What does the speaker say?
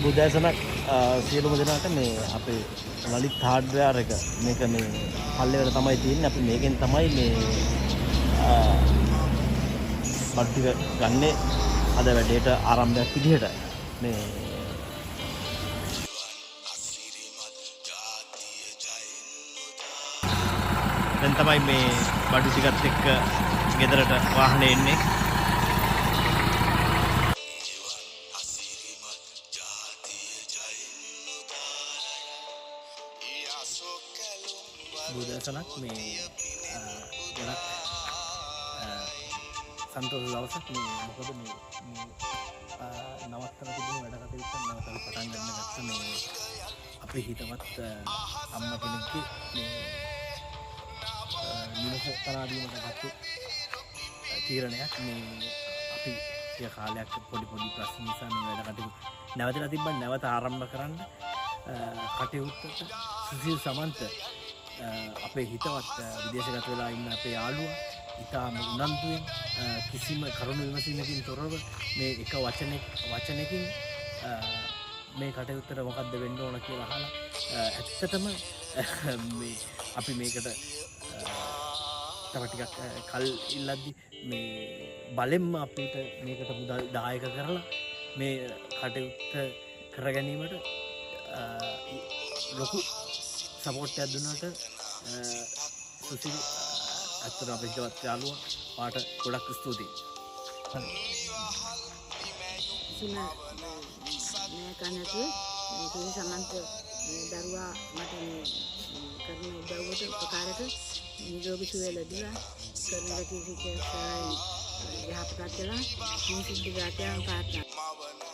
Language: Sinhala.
බුදෑසනක් සියලුම දෙනාට මේ අපේ ලලිත් හાર્ඩ්වෙයාර් එක මේක මේ පල්ලෙවල තමයි තියෙන්නේ. අපි මේකෙන් තමයි මේ බඩු ටික ගන්නෙ අද වැඩේට ආරම්භයක් විදිහට. මේ දැන් තමයි මේ බඩු ටිකත් එක්ක ගෙදරට වාහනේ එන්නේ. බුදෑසනක් මේ ගොඩක් සන්තෝෂ දවසක් මේ මොකද මේ නවත්තන තිබුණු වැඩ කටයුතු නැවත පටන් ගන්න ගත්ත මේ අපේ හිතවත් අම්මා කෙනෙක්ගේ මේ නිවස තරාදීමට ගත්තු තීරණයක්. මේ අපි ටික කාලයක් පොඩි ප්‍රශ්න නිසා මේ වැඩ කටයුතු නැවතලා තිබ්බා. නැවත ආරම්භ කරන්න කටයුත්තට සුසිල් සමන්ත අපේ හිතවත් විදේශගත වෙලා ඉන්න අපේ යාළුවා ඉතාම උනන්දුවෙන් කිසිම කරුණු විමසීමකින් තොරව මේ එක වචනකින් මේ කටයුත්තට මොකද්ද වෙන්න ඕන කියලා අහලා ඇත්තටම මේ අපි මේකට තව ටිකක් කල් ඉල්ලද්දි මේ බලෙන්ම අපිට මේකට මුදල් දායක කරලා මේ කටයුත්ත කර ගැනීමට ලොකු සපෝට් එකක් දුන්නාට සුසිල් අත්තර අපේ ජීවත් යාළුවා පාට ගොඩක් ස්තුතියි. මේ කන්නතු මේ සමන්ත දරුවා මට කරන උදව්වට උපකාරයට නිරෝගී සුවය ලැබුවා. කරන දෙකේ යහපතක් කළා. මේ සිද්ධ ගාතයන් පාත්තා